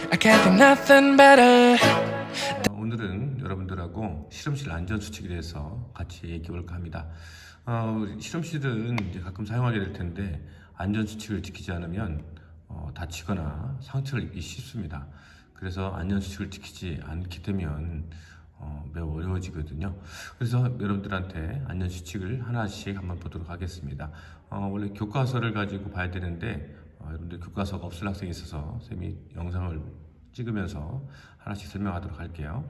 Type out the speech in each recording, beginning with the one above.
I can't think nothing better. 오늘은 여러분들하고 실험실 안전수칙에 대해서 같이 얘기해볼까 합니다. 우리 실험실은 이제 가끔 사용하게 될 텐데 안전수칙을 지키지 않으면 다치거나 상처를 입기 쉽습니다. 그래서 안전수칙을 지키지 않게 되면 매우 어려워지거든요. 그래서 여러분들한테 안전수칙을 하나씩 한번 보도록 하겠습니다. 원래 교과서를 가지고 봐야 되는데 여러분들 교과서가 없을 학생이 있어서 쌤이 영상을 찍으면서 하나씩 설명하도록 할게요.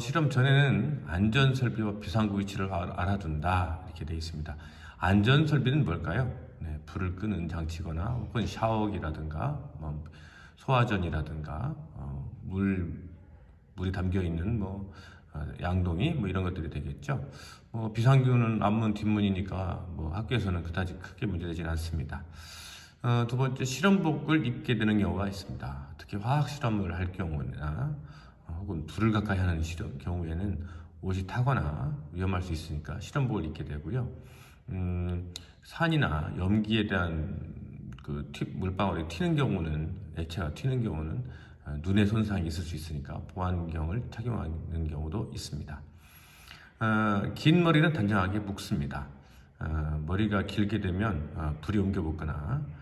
실험 전에는 안전설비와 비상구 위치를 알아둔다 이렇게 되어 있습니다. 안전설비는 뭘까요? 네, 불을 끄는 장치거나 혹은 샤워기라든가 소화전이라든가 물이 담겨 있는 양동이 이런 것들이 되겠죠. 비상구는 앞문 뒷문이니까 학교에서는 그다지 크게 문제되지는 않습니다. 두 번째, 실험복을 입게 되는 경우가 있습니다. 특히 화학 실험을 할 경우나 혹은 불을 가까이 하는 경우에는 옷이 타거나 위험할 수 있으니까 실험복을 입게 되고요. 산이나 염기에 대한 물방울이 튀는 경우는, 액체가 튀는 경우는 눈에 손상이 있을 수 있으니까 보안경을 착용하는 경우도 있습니다. 긴 머리는 단정하게 묶습니다. 머리가 길게 되면 불이 옮겨 붙거나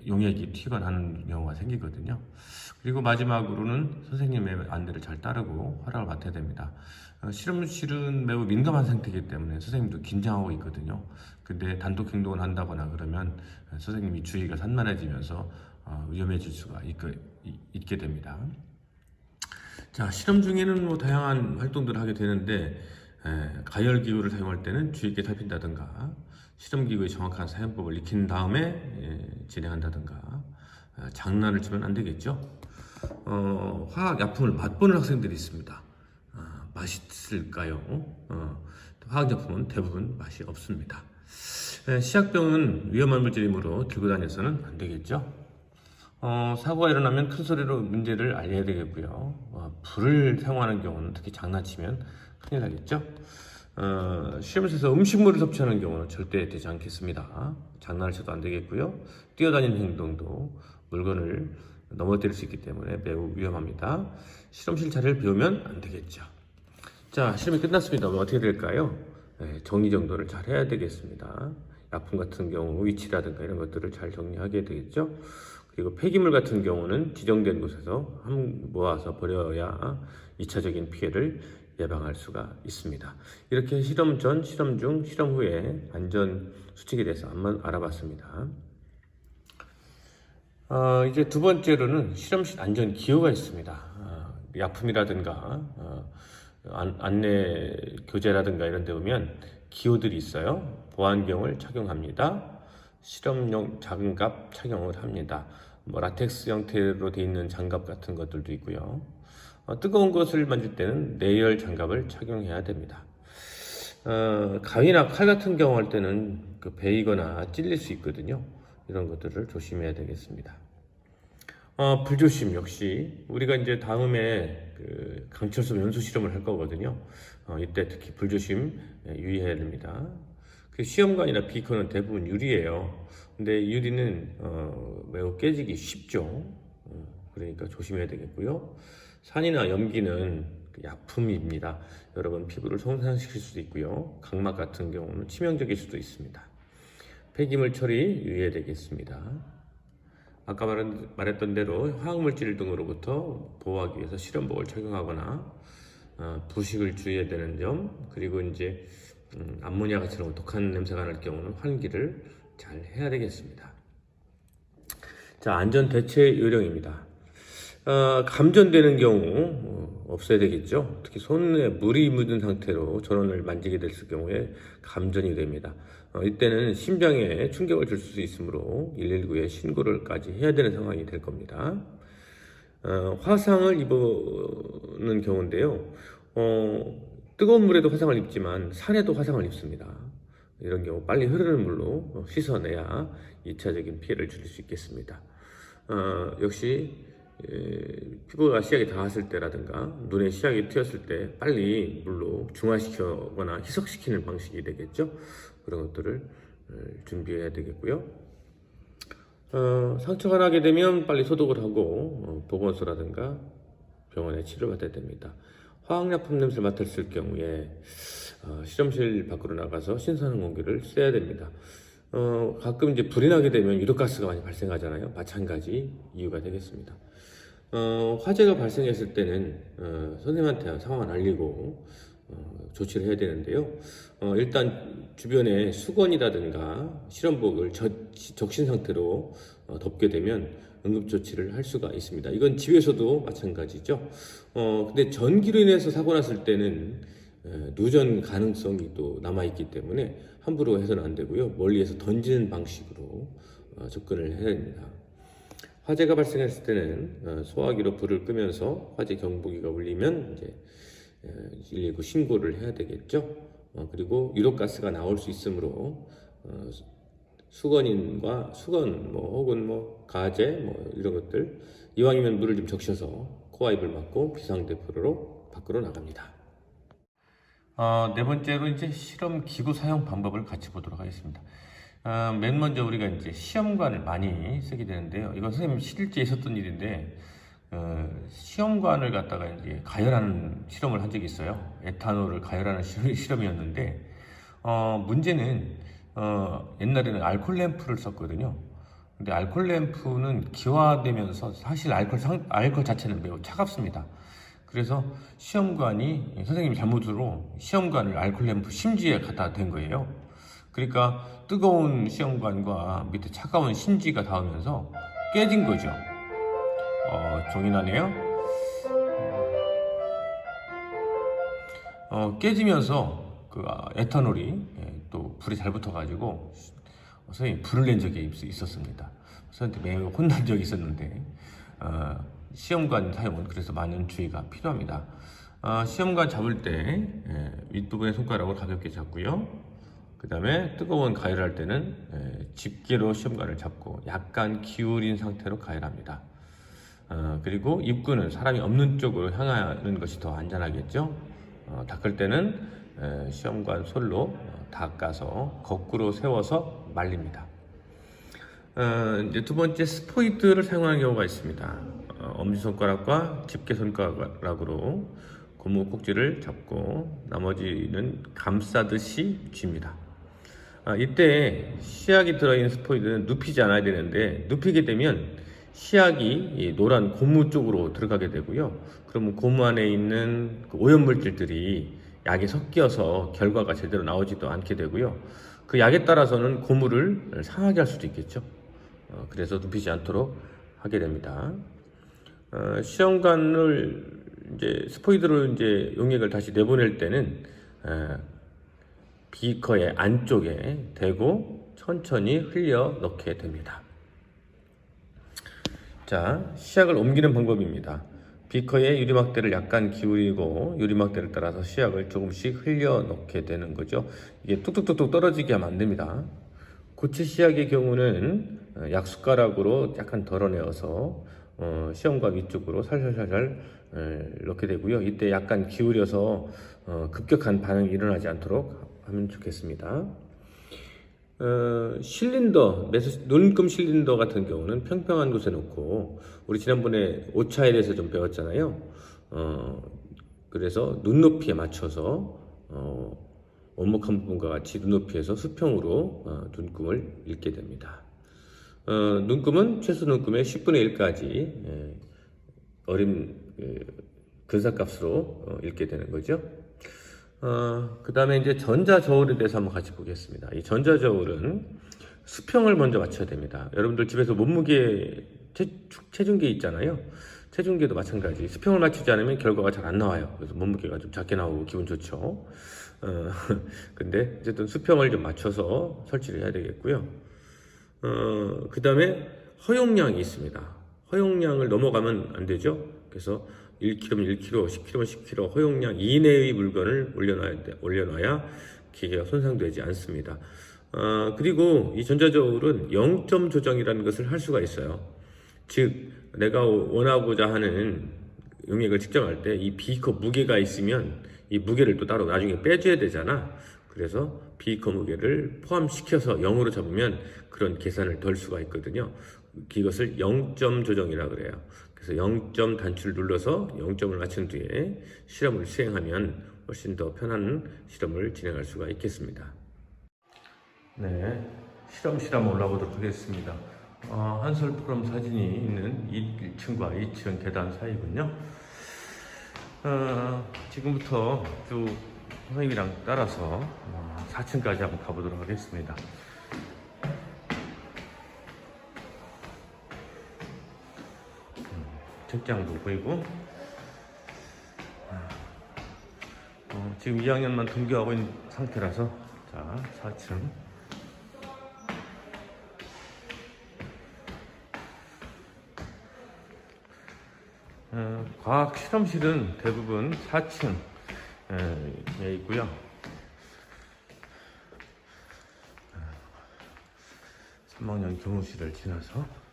용액이 튀거나 하는 경우가 생기거든요. 그리고 마지막으로는 선생님의 안내를 잘 따르고 허락을 받아야 됩니다. 실험실은 매우 민감한 상태이기 때문에 선생님도 긴장하고 있거든요. 근데 단독 행동을 한다거나 그러면 선생님이 주의가 산만해지면서 위험해질 수가 있게 됩니다. 자, 실험 중에는 다양한 활동들을 하게 되는데 가열기구를 사용할 때는 주의 있게 살핀다든가 실험기구의 정확한 사용법을 익힌 다음에 진행한다든가 장난을 치면 안 되겠죠. 화학 약품을 맛보는 학생들이 있습니다. 맛있을까요? 화학약품은 대부분 맛이 없습니다. 시약병은 위험한 물질이므로 들고 다녀서는 안 되겠죠. 사고가 일어나면 큰 소리로 문제를 알려야 되겠고요. 불을 사용하는 경우는 특히 장난치면 큰일 나겠죠. 실험실에서 음식물을 섭취하는 경우는 절대 되지 않겠습니다. 장난을 쳐도 안 되겠고요. 뛰어다니는 행동도 물건을 넘어뜨릴 수 있기 때문에 매우 위험합니다. 실험실 자리를 비우면 안 되겠죠. 자, 실험이 끝났습니다. 어떻게 될까요? 정리정돈을 잘 해야 되겠습니다. 약품 같은 경우 위치라든가 이런 것들을 잘 정리하게 되겠죠. 그리고 폐기물 같은 경우는 지정된 곳에서 모아서 버려야 2차적인 피해를 예방할 수가 있습니다. 이렇게 실험 전, 실험 중, 실험 후에 안전 수칙에 대해서 한번 알아봤습니다. 이제 두 번째로는 실험실 안전 기호가 있습니다. 약품이라든가 안내 교재라든가 이런 데 보면 기호들이 있어요. 보안경을 착용합니다. 실험용 장갑 착용을 합니다. 라텍스 형태로 되어 있는 장갑 같은 것들도 있고요. 뜨거운 것을 만질 때는 내열 장갑을 착용해야 됩니다. 가위나 칼 같은 경우 할 때는 베이거나 찔릴 수 있거든요. 이런 것들을 조심해야 되겠습니다. 불조심 역시 우리가 이제 다음에 강철소 연소 실험을 할 거거든요. 이때 특히 불조심 유의해야 됩니다. 시험관이나 비커는 대부분 유리예요. 근데 유리는 매우 깨지기 쉽죠. 그러니까 조심해야 되겠고요. 산이나 염기는 약품입니다. 여러분 피부를 손상시킬 수도 있고요. 각막 같은 경우는 치명적일 수도 있습니다. 폐기물 처리 유의해야 되겠습니다. 아까 말했던 대로 화학물질 등으로부터 보호하기 위해서 실험복을 착용하거나 부식을 주의해야 되는 점, 그리고 이제 암모니아 같은 독한 냄새가 날 경우는 환기를 잘 해야 되겠습니다. 자, 안전 대체 요령입니다. 감전되는 경우 없어야 되겠죠. 특히 손에 물이 묻은 상태로 전원을 만지게 됐을 경우에 감전이 됩니다. 이때는 심장에 충격을 줄 수 있으므로 119에 신고를까지 해야 되는 상황이 될 겁니다. 화상을 입는 경우인데요. 뜨거운 물에도 화상을 입지만 산에도 화상을 입습니다. 이런 경우 빨리 흐르는 물로 씻어내야 2차적인 피해를 줄일 수 있겠습니다. 역시 피부가 시약이 닿았을 때라든가 눈에 시약이 튀었을 때 빨리 물로 중화시키거나 희석시키는 방식이 되겠죠. 그런 것들을 준비해야 되겠고요. 상처가 나게 되면 빨리 소독을 하고 보건소라든가 병원에 치료받아야 됩니다. 화학약품 냄새를 맡았을 경우에 실험실 밖으로 나가서 신선한 공기를 쐬야 됩니다. 가끔 이제 불이 나게 되면 유독가스가 많이 발생하잖아요. 마찬가지 이유가 되겠습니다. 화재가 발생했을 때는 선생님한테 상황을 알리고 조치를 해야 되는데요. 일단 주변에 수건이라든가 실험복을 적신 상태로 덮게 되면 응급조치를 할 수가 있습니다. 이건 집에서도 마찬가지죠. 근데 전기로 인해서 사고 났을 때는 누전 가능성이 또 남아있기 때문에 함부로 해서는 안 되고요. 멀리에서 던지는 방식으로 접근을 해야 됩니다. 화재가 발생했을 때는 소화기로 불을 끄면서 화재 경보기가 울리면 이제 119 신고를 해야 되겠죠. 그리고 유독가스가 나올 수 있으므로 수건 혹은 가제 이런 것들 이왕이면 물을 좀 적셔서 코와 입을 막고 비상대피로 밖으로 나갑니다. 네 번째로 이제 실험 기구 사용 방법을 같이 보도록 하겠습니다. 맨 먼저 우리가 이제 시험관을 많이 쓰게 되는데요. 이건 선생님 실제 있었던 일인데 시험관을 갖다가 이제 가열하는 실험을 한 적이 있어요. 에탄올을 가열하는 실험이었는데 문제는 옛날에는 알코올 램프를 썼거든요. 근데 알코올 램프는 기화되면서 사실 알코올 자체는 매우 차갑습니다. 그래서 시험관이 선생님이 잘못으로 시험관을 알코올 램프 심지에 갖다 댄 거예요. 그러니까 뜨거운 시험관과 밑에 차가운 심지가 닿으면서 깨진 거죠. 종이나네요. 깨지면서 그 에탄올이 또 불이 잘 붙어가지고 선생님이 불을 낸 적이 있었습니다. 선생님한테 매우 혼난 적이 있었는데 시험관 사용은 그래서 많은 주의가 필요합니다. 시험관 잡을 때 윗부분의 손가락으로 가볍게 잡고요. 그 다음에 뜨거운 가열할 때는 집게로 시험관을 잡고 약간 기울인 상태로 가열합니다. 그리고 입구는 사람이 없는 쪽으로 향하는 것이 더 안전하겠죠. 닦을 때는 시험관 솔로 닦아서 거꾸로 세워서 말립니다. 이제 두 번째 스포이드를 사용하는 경우가 있습니다. 엄지손가락과 집게손가락으로 고무 꼭지를 잡고 나머지는 감싸듯이 쥡니다. 이때 시약이 들어있는 스포이드는 눕히지 않아야 되는데 눕히게 되면 시약이 노란 고무 쪽으로 들어가게 되고요. 그러면 고무 안에 있는 그 오염물질들이 약에 섞여서 결과가 제대로 나오지도 않게 되고요. 그 약에 따라서는 고무를 상하게 할 수도 있겠죠. 그래서 눕히지 않도록 하게 됩니다. 시험관을 이제 스포이드로 이제 용액을 다시 내보낼 때는 비커의 안쪽에 대고 천천히 흘려 넣게 됩니다. 자, 시약을 옮기는 방법입니다. 비커의 유리막대를 약간 기울이고 유리막대를 따라서 시약을 조금씩 흘려 넣게 되는 거죠. 이게 뚝뚝뚝뚝 떨어지게 하면 안 됩니다. 고체 시약의 경우는 약숟가락으로 약간 덜어내어서 시험관 위쪽으로 살살살살 넣게 되고요. 이때 약간 기울여서 급격한 반응이 일어나지 않도록 하면 좋겠습니다. 실린더, 눈금 실린더 같은 경우는 평평한 곳에 놓고 우리 지난번에 오차에 대해서 좀 배웠잖아요. 그래서 눈높이에 맞춰서 원목한 부분과 같이 눈높이에서 수평으로 눈금을 읽게 됩니다. 눈금은 최소 눈금의 10분의 1까지 어린 근사값으로 읽게 되는 거죠. 그 다음에 이제 전자저울에 대해서 한번 같이 보겠습니다. 이 전자저울은 수평을 먼저 맞춰야 됩니다. 여러분들 집에서 몸무게 체중계 있잖아요. 체중계도 마찬가지. 수평을 맞추지 않으면 결과가 잘 안 나와요. 그래서 몸무게가 좀 작게 나오고 기분 좋죠. 근데 어쨌든 수평을 좀 맞춰서 설치를 해야 되겠고요. 그 다음에 허용량이 있습니다. 허용량을 넘어가면 안 되죠. 그래서 1kg면 1kg, 10kg면 10kg 허용량 이내의 물건을 올려놔야 기계가 손상되지 않습니다. 그리고 이 전자저울은 0점 조정이라는 것을 할 수가 있어요. 즉 내가 원하고자 하는 용액을 측정할 때 이 비커 무게가 있으면 이 무게를 또 따로 나중에 빼줘야 되잖아. 그래서 비커 무게를 포함시켜서 0으로 잡으면 그런 계산을 덜 수가 있거든요. 이것을 0점 조정이라 그래요. 그래서 0점 단추를 눌러서 0점을 맞춘 뒤에 실험을 수행하면 훨씬 더 편한 실험을 진행할 수가 있겠습니다. 네, 실험 올라보도록 하겠습니다. 한솔프롬 사진이 있는 1층과 2층 계단 사이군요. 지금부터 쭉 선생님이랑 따라서 4층까지 한번 가보도록 하겠습니다. 책장도 보이고, 지금 2학년만 등교하고 있는 상태라서, 자, 4층. 과학 실험실은 대부분 4층에 있고요. 3학년 교무실을 지나서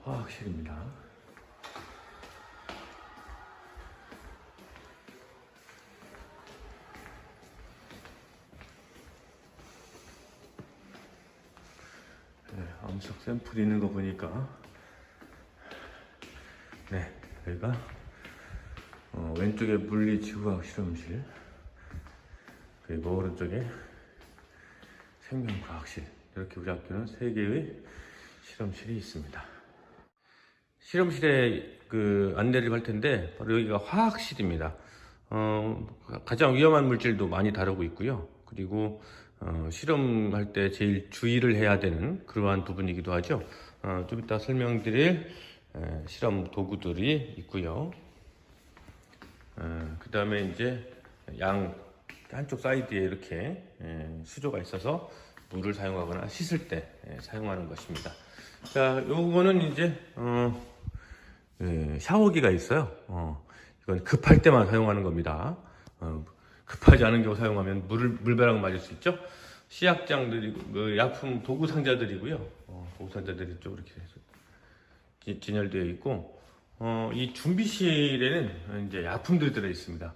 화학실입니다. 암석 샘플이 있는 거 보니까 여기가 왼쪽에 물리지구학 실험실, 그리고 오른쪽에 생명과학실, 이렇게 우리 학교는 3개의 실험실이 있습니다. 실험실에 안내를 할 텐데 바로 여기가 화학실입니다. 가장 위험한 물질도 많이 다루고 있고요. 그리고 실험할 때 제일 주의를 해야 되는 그러한 부분이기도 하죠. 좀 이따 설명드릴 실험 도구들이 있고요. 그 다음에 이제 한쪽 사이드에 이렇게 수조가 있어서 물을 사용하거나 씻을 때 사용하는 것입니다. 자, 요거는 이제 샤워기가 있어요. 이건 급할 때만 사용하는 겁니다. 급하지 않은 경우 사용하면 물벼락 맞을 수 있죠. 시약장들이고 약품 도구 상자들이고요. 도구 상자들이 좀 이렇게 진열되어 있고, 이 준비실에는 이제 약품들이 들어 있습니다.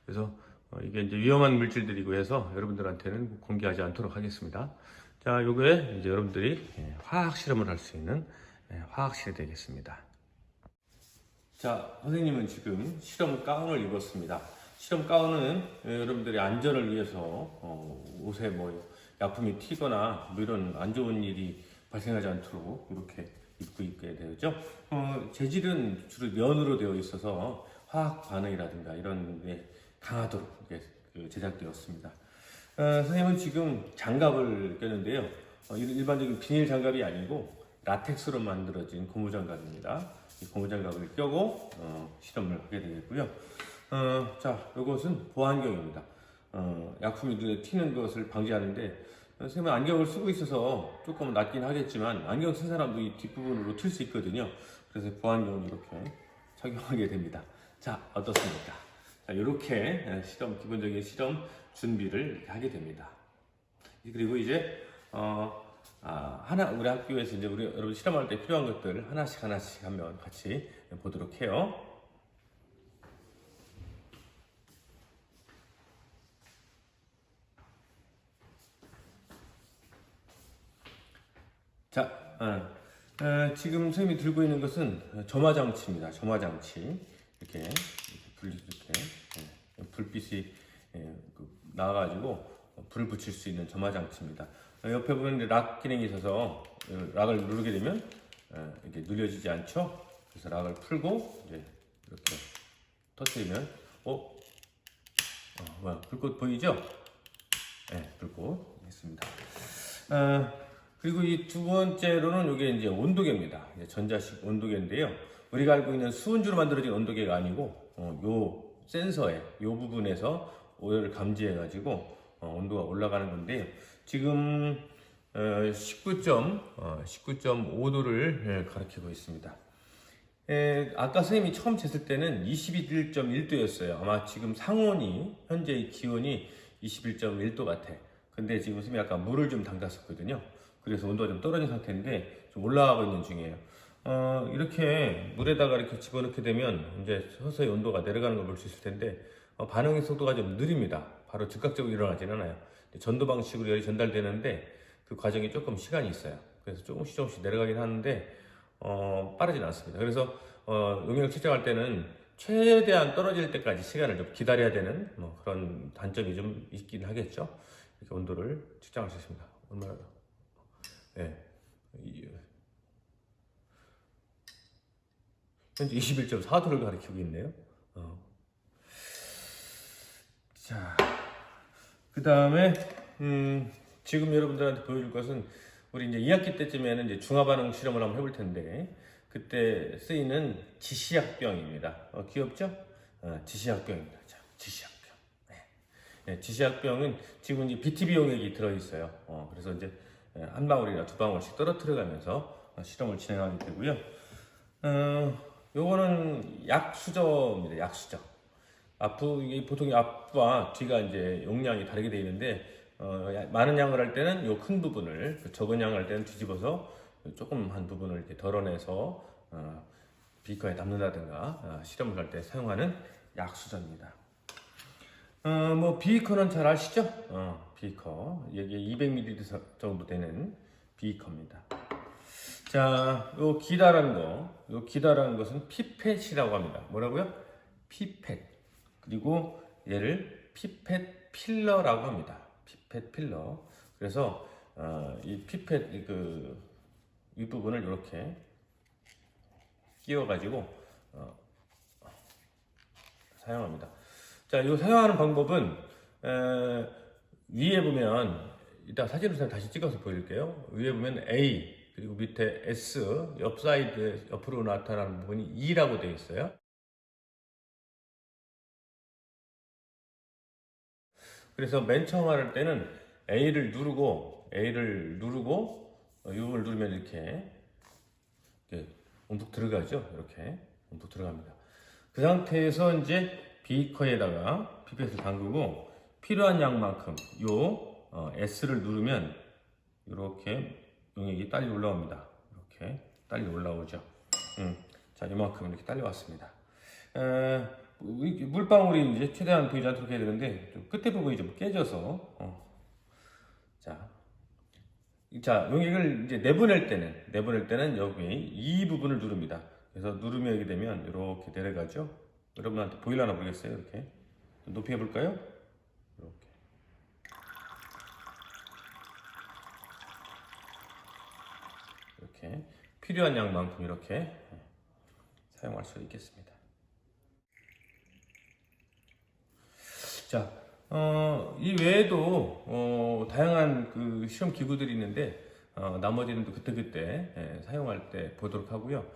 그래서 이게 이제 위험한 물질들이고 해서 여러분들한테는 공개하지 않도록 하겠습니다. 자, 요게 이제 여러분들이 화학 실험을 할 수 있는 화학실이 되겠습니다. 자, 선생님은 지금 실험 가운을 입었습니다. 실험 가운은 여러분들의 안전을 위해서 옷에 약품이 튀거나 이런 안 좋은 일이 발생하지 않도록 이렇게 입고 있게 되죠. 재질은 주로 면으로 되어 있어서 화학 반응이라든가 이런 데 강하도록 제작되었습니다. 선생님은 지금 장갑을 꼈는데요. 일반적인 비닐 장갑이 아니고 라텍스로 만들어진 고무 장갑입니다. 이 고무 장갑을 껴고 실험을 하게 되겠고요. 자, 이것은 보안경입니다. 약품이 눈에 튀는 것을 방지하는데, 선생님은 안경을 쓰고 있어서 조금 낫긴 하겠지만 안경 쓴 사람도 이 뒷부분으로 튈 수 있거든요. 그래서 보안경을 이렇게 착용하게 됩니다. 자, 어떻습니까? 자, 이렇게 기본적인 실험 준비를 하게 됩니다. 그리고 이제 우리 학교에서 이제 우리 여러분 실험할 때 필요한 것들 하나씩 한번 같이 보도록 해요. 자, 지금 선생님이 들고 있는 것은 점화장치입니다. 점화장치. 이렇게 불빛이 나와가지고 불을 붙일 수 있는 점화장치입니다. 옆에 보면 락 기능이 있어서 락을 누르게 되면 이렇게 눌려지지 않죠. 그래서 락을 풀고 이제 이렇게 터뜨리면 불꽃 보이죠? 네, 불꽃 있습니다. 그리고 이 두 번째로는 이게 이제 온도계입니다. 전자식 온도계인데요. 우리가 알고 있는 수은주로 만들어진 온도계가 아니고 요 센서에 요 부분에서 오열을 감지해가지고 온도가 올라가는 건데, 지금 19.5도를 가리키고 있습니다. 아까 선생님이 처음 쟀을 때는 21.1도였어요. 아마 지금 상온이 현재 기온이 21.1도 같아. 근데 지금 선생님이 아까 물을 좀 담갔었거든요. 그래서 온도가 좀 떨어진 상태인데 좀 올라가고 있는 중이에요. 이렇게 물에다가 이렇게 집어넣게 되면 이제 서서히 온도가 내려가는 걸 볼 수 있을 텐데 반응의 속도가 좀 느립니다. 바로 즉각적으로 일어나진 않아요. 전도 방식으로 열이 전달되는데 그 과정이 조금 시간이 있어요. 그래서 조금씩 내려가긴 하는데 빠르진 않습니다. 그래서 용액을 측정할 때는 최대한 떨어질 때까지 시간을 좀 기다려야 되는 뭐 그런 단점이 좀 있긴 하겠죠. 이렇게 온도를 측정할 수 있습니다. 얼마나? 네. 현재 21.4도를 가리키고 있네요. 자, 그 다음에 지금 여러분들한테 보여줄 것은 우리 이제 2학기 때쯤에는 이제 중화반응 실험을 한번 해볼 텐데 그때 쓰이는 지시약병입니다. 귀엽죠? 지시약병입니다. 자, 지시약병. 네, 지시약병은 지금 이제 BTB 용액이 들어있어요. 그래서 이제 한 방울이나 두 방울씩 떨어뜨려가면서 실험을 진행하게 되고요. 요거는 약수저입니다. 약수저. 보통 앞과 뒤가 이제 용량이 다르게 되어 있는데 많은 양을 할 때는 요 큰 부분을, 적은 양을 할 때는 뒤집어서 조금 한 부분을 이렇게 덜어내서 비커에 담는다든가 실험을 할 때 사용하는 약수저입니다. 뭐 비커는 잘 아시죠? 비커 이게 200ml 정도 되는 비커입니다. 자, 요 기다란 것은 피펫이라고 합니다. 뭐라고요? 피펫. 그리고 얘를 피펫 필러라고 합니다. 피펫 필러. 그래서 이 피펫 이 부분을 이렇게 끼워가지고 사용합니다. 자, 이 사용하는 방법은 위에 보면 이따 사진으로 다시 찍어서 보여드릴게요. 위에 보면 A 그리고 밑에 S 옆 사이드 옆으로 나타나는 부분이 E라고 되어 있어요. 그래서 맨 처음 할 때는 A를 누르고 이 부분을 누르면 이렇게 움푹 들어가죠. 이렇게 움푹 들어갑니다. 그 상태에서 이제 비커에다가 피펫을 담그고 필요한 양만큼 S를 누르면 이렇게 용액이 딸려 올라옵니다. 이렇게 딸려 올라오죠. 자, 이만큼 이렇게 딸려왔습니다. 물방울이 이제 최대한 보이지 않도록 해야 되는데 좀 끝에 부분이 좀 깨져서 자, 용액을 이제 내보낼 때는 여기 이 부분을 누릅니다. 그래서 누르면 이렇게 되면 이렇게 내려가죠. 여러분한테 보이려나 모르겠어요. 이렇게 높이 해볼까요? 이렇게 필요한 양만큼 이렇게 사용할 수 있겠습니다. 자, 이 외에도 다양한 그 시험 기구들이 있는데 나머지는 또 그때그때 사용할 때 보도록 하고요.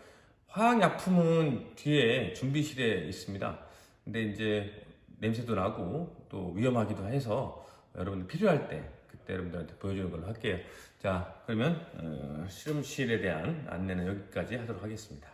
화학약품은 뒤에 준비실에 있습니다. 근데 이제 냄새도 나고 또 위험하기도 해서 여러분들 필요할 때 그때 여러분들한테 보여주는 걸로 할게요. 자, 그러면 실험실에 대한 안내는 여기까지 하도록 하겠습니다.